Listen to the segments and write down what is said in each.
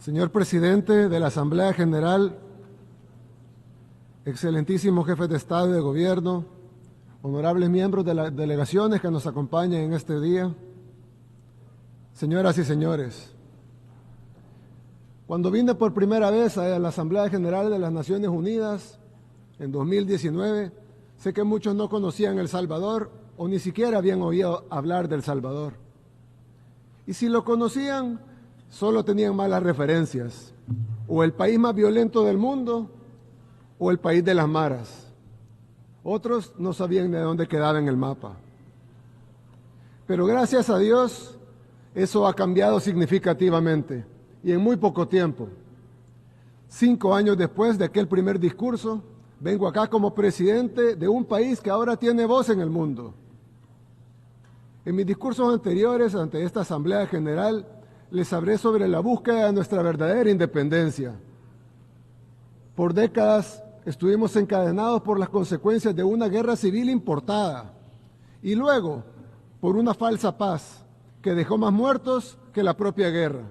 Señor presidente de la Asamblea General, excelentísimos jefes de Estado y de Gobierno, honorables miembros de las delegaciones que nos acompañan en este día, señoras y señores, cuando vine por primera vez a la Asamblea General de las Naciones Unidas en 2019, sé que muchos no conocían El Salvador o ni siquiera habían oído hablar de El Salvador. Y si lo conocían, solo tenían malas referencias, o el país más violento del mundo, o el país de las maras. Otros no sabían de dónde quedaba en el mapa. Pero gracias a Dios, eso ha cambiado significativamente, y en muy poco tiempo. 5 años después de aquel primer discurso, vengo acá como presidente de un país que ahora tiene voz en el mundo. En mis discursos anteriores ante esta Asamblea General, les hablé sobre la búsqueda de nuestra verdadera independencia. Por décadas estuvimos encadenados por las consecuencias de una guerra civil importada y luego por una falsa paz que dejó más muertos que la propia guerra.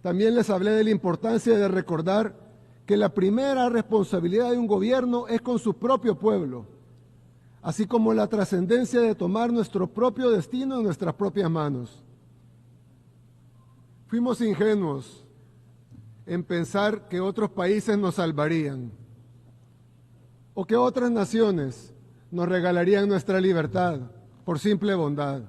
También les hablé de la importancia de recordar que la primera responsabilidad de un gobierno es con su propio pueblo, así como la trascendencia de tomar nuestro propio destino en nuestras propias manos. Fuimos ingenuos en pensar que otros países nos salvarían o que otras naciones nos regalarían nuestra libertad por simple bondad.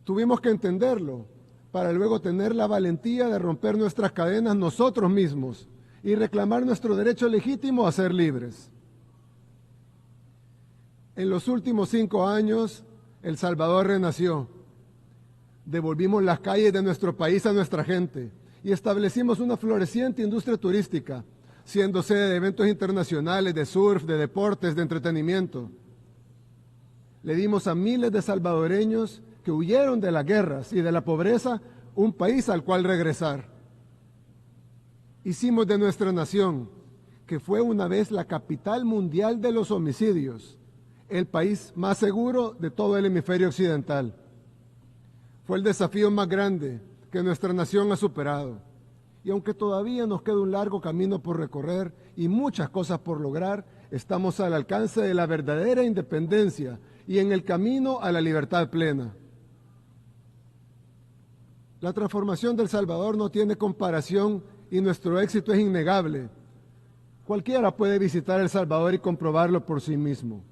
Tuvimos que entenderlo para luego tener la valentía de romper nuestras cadenas nosotros mismos y reclamar nuestro derecho legítimo a ser libres. En los últimos 5 años, El Salvador renació. Devolvimos las calles de nuestro país a nuestra gente y establecimos una floreciente industria turística, siendo sede de eventos internacionales, de surf, de deportes, de entretenimiento. Le dimos a miles de salvadoreños que huyeron de las guerras y de la pobreza un país al cual regresar. Hicimos de nuestra nación, que fue una vez la capital mundial de los homicidios, el país más seguro de todo el hemisferio occidental. Fue el desafío más grande que nuestra nación ha superado. Y aunque todavía nos queda un largo camino por recorrer y muchas cosas por lograr, estamos al alcance de la verdadera independencia y en el camino a la libertad plena. La transformación de El Salvador no tiene comparación y nuestro éxito es innegable. Cualquiera puede visitar El Salvador y comprobarlo por sí mismo.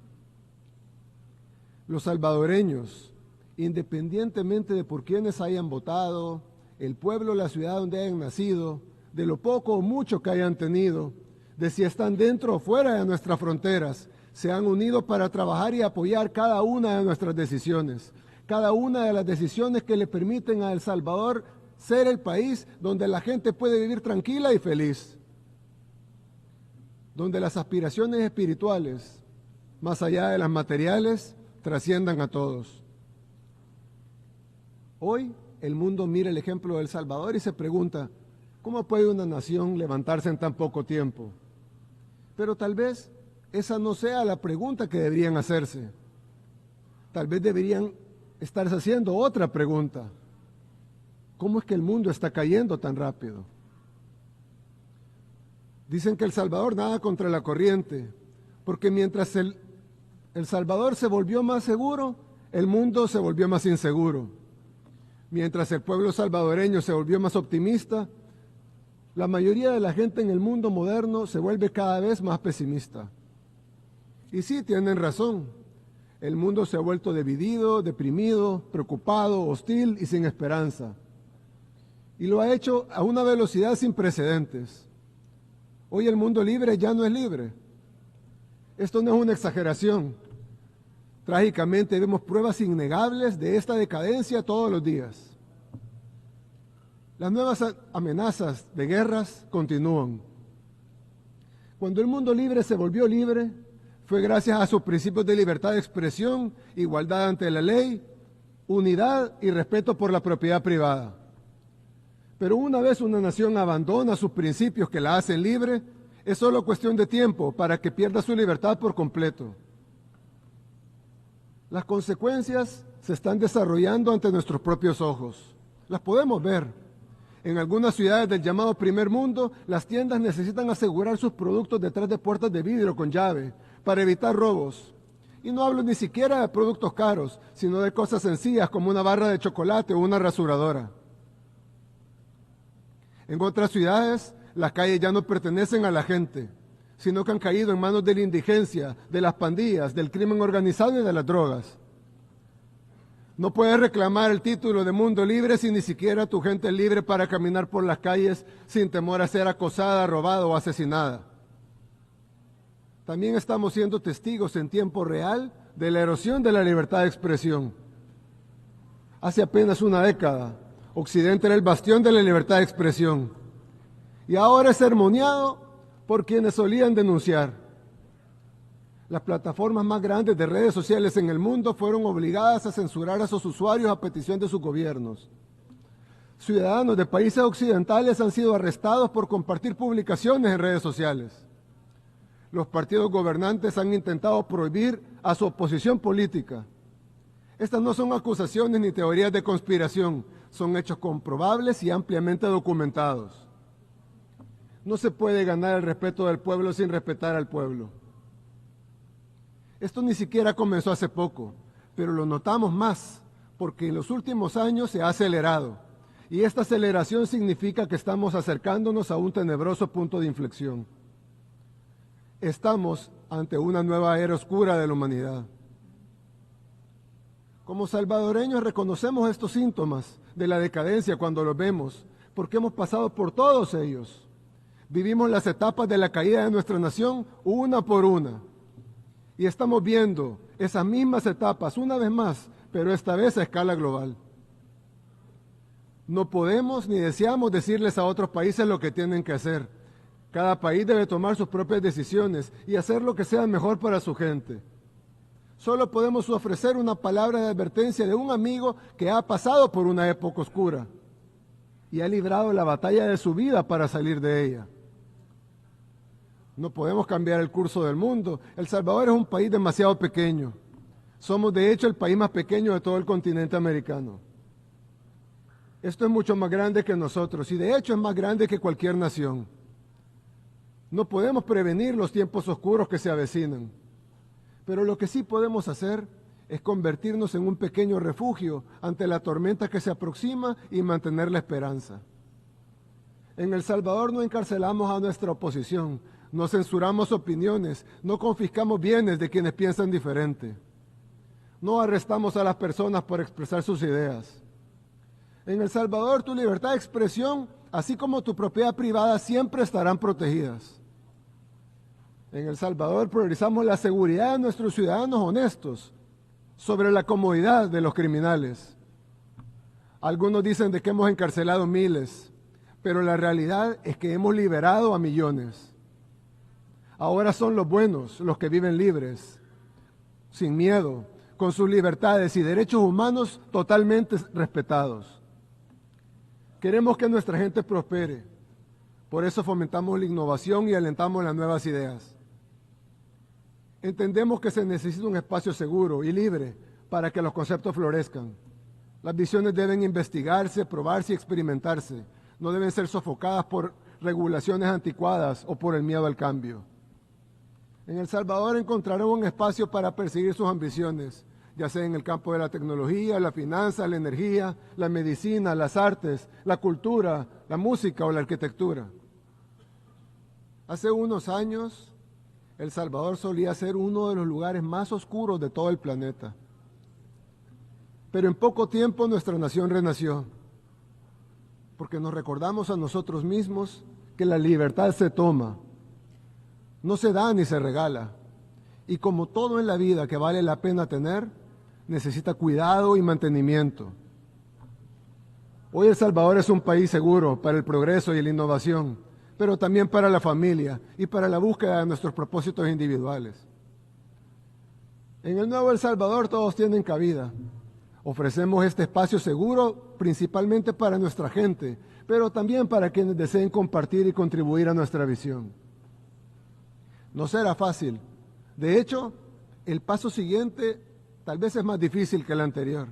Los salvadoreños, independientemente de por quienes hayan votado, el pueblo o la ciudad donde hayan nacido, de lo poco o mucho que hayan tenido, de si están dentro o fuera de nuestras fronteras, se han unido para trabajar y apoyar cada una de nuestras decisiones, cada una de las decisiones que le permiten a El Salvador ser el país donde la gente puede vivir tranquila y feliz, donde las aspiraciones espirituales, más allá de las materiales, trasciendan a todos. Hoy el mundo mira el ejemplo de El Salvador y se pregunta, ¿cómo puede una nación levantarse en tan poco tiempo? Pero tal vez esa no sea la pregunta que deberían hacerse. Tal vez deberían estarse haciendo otra pregunta. ¿Cómo es que el mundo está cayendo tan rápido? Dicen que El Salvador nada contra la corriente, porque mientras El Salvador se volvió más seguro, el mundo se volvió más inseguro. Mientras el pueblo salvadoreño se volvió más optimista, la mayoría de la gente en el mundo moderno se vuelve cada vez más pesimista. Y sí, tienen razón. El mundo se ha vuelto dividido, deprimido, preocupado, hostil y sin esperanza. Y lo ha hecho a una velocidad sin precedentes. Hoy el mundo libre ya no es libre. Esto no es una exageración. Trágicamente vemos pruebas innegables de esta decadencia todos los días. Las nuevas amenazas de guerras continúan. Cuando el mundo libre se volvió libre, fue gracias a sus principios de libertad de expresión, igualdad ante la ley, unidad y respeto por la propiedad privada. Pero una vez una nación abandona sus principios que la hacen libre, es solo cuestión de tiempo para que pierda su libertad por completo. Las consecuencias se están desarrollando ante nuestros propios ojos. Las podemos ver. En algunas ciudades del llamado primer mundo, las tiendas necesitan asegurar sus productos detrás de puertas de vidrio con llave para evitar robos. Y no hablo ni siquiera de productos caros, sino de cosas sencillas como una barra de chocolate o una rasuradora. En otras ciudades, las calles ya no pertenecen a la gente, sino que han caído en manos de la indigencia, de las pandillas, del crimen organizado y de las drogas. No puedes reclamar el título de mundo libre si ni siquiera tu gente es libre para caminar por las calles sin temor a ser acosada, robada o asesinada. También estamos siendo testigos en tiempo real de la erosión de la libertad de expresión. Hace apenas una década, Occidente era el bastión de la libertad de expresión y ahora es sermoneado por quienes solían denunciar. Las plataformas más grandes de redes sociales en el mundo fueron obligadas a censurar a sus usuarios a petición de sus gobiernos. Ciudadanos de países occidentales han sido arrestados por compartir publicaciones en redes sociales. Los partidos gobernantes han intentado prohibir a su oposición política. Estas no son acusaciones ni teorías de conspiración, son hechos comprobables y ampliamente documentados. No se puede ganar el respeto del pueblo sin respetar al pueblo. Esto ni siquiera comenzó hace poco, pero lo notamos más porque en los últimos años se ha acelerado. Y esta aceleración significa que estamos acercándonos a un tenebroso punto de inflexión. Estamos ante una nueva era oscura de la humanidad. Como salvadoreños reconocemos estos síntomas de la decadencia cuando los vemos, porque hemos pasado por todos ellos. Vivimos las etapas de la caída de nuestra nación una por una. Y estamos viendo esas mismas etapas una vez más, pero esta vez a escala global. No podemos ni deseamos decirles a otros países lo que tienen que hacer. Cada país debe tomar sus propias decisiones y hacer lo que sea mejor para su gente. Solo podemos ofrecer una palabra de advertencia de un amigo que ha pasado por una época oscura y ha librado la batalla de su vida para salir de ella. No podemos cambiar el curso del mundo. El Salvador es un país demasiado pequeño. Somos de hecho el país más pequeño de todo el continente americano. Esto es mucho más grande que nosotros y de hecho es más grande que cualquier nación. No podemos prevenir los tiempos oscuros que se avecinan, pero lo que sí podemos hacer es convertirnos en un pequeño refugio ante la tormenta que se aproxima y mantener la esperanza. En El Salvador no encarcelamos a nuestra oposición, no censuramos opiniones, no confiscamos bienes de quienes piensan diferente. No arrestamos a las personas por expresar sus ideas. En El Salvador tu libertad de expresión, así como tu propiedad privada, siempre estarán protegidas. En El Salvador priorizamos la seguridad de nuestros ciudadanos honestos sobre la comodidad de los criminales. Algunos dicen de que hemos encarcelado miles, pero la realidad es que hemos liberado a millones. Ahora son los buenos los que viven libres, sin miedo, con sus libertades y derechos humanos totalmente respetados. Queremos que nuestra gente prospere, por eso fomentamos la innovación y alentamos las nuevas ideas. Entendemos que se necesita un espacio seguro y libre para que los conceptos florezcan. Las visiones deben investigarse, probarse y experimentarse. No deben ser sofocadas por regulaciones anticuadas o por el miedo al cambio. En El Salvador encontrarán un espacio para perseguir sus ambiciones, ya sea en el campo de la tecnología, la finanza, la energía, la medicina, las artes, la cultura, la música o la arquitectura. Hace unos años, El Salvador solía ser uno de los lugares más oscuros de todo el planeta. Pero en poco tiempo nuestra nación renació, porque nos recordamos a nosotros mismos que la libertad se toma, no se da ni se regala. Y como todo en la vida que vale la pena tener, necesita cuidado y mantenimiento. Hoy El Salvador es un país seguro para el progreso y la innovación, pero también para la familia y para la búsqueda de nuestros propósitos individuales. En el nuevo El Salvador todos tienen cabida. Ofrecemos este espacio seguro principalmente para nuestra gente, pero también para quienes deseen compartir y contribuir a nuestra visión. No será fácil. De hecho, el paso siguiente tal vez es más difícil que el anterior.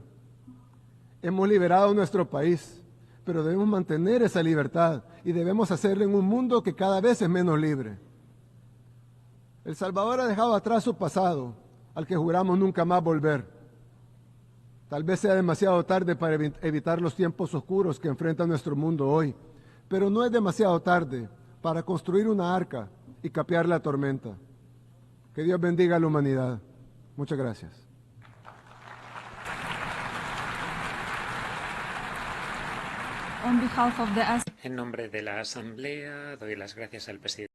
Hemos liberado nuestro país, pero debemos mantener esa libertad y debemos hacerlo en un mundo que cada vez es menos libre. El Salvador ha dejado atrás su pasado, al que juramos nunca más volver. Tal vez sea demasiado tarde para evitar los tiempos oscuros que enfrenta nuestro mundo hoy, pero no es demasiado tarde para construir una arca y capear la tormenta. Que Dios bendiga a la humanidad. Muchas gracias. En nombre de la Asamblea, doy las gracias al presidente.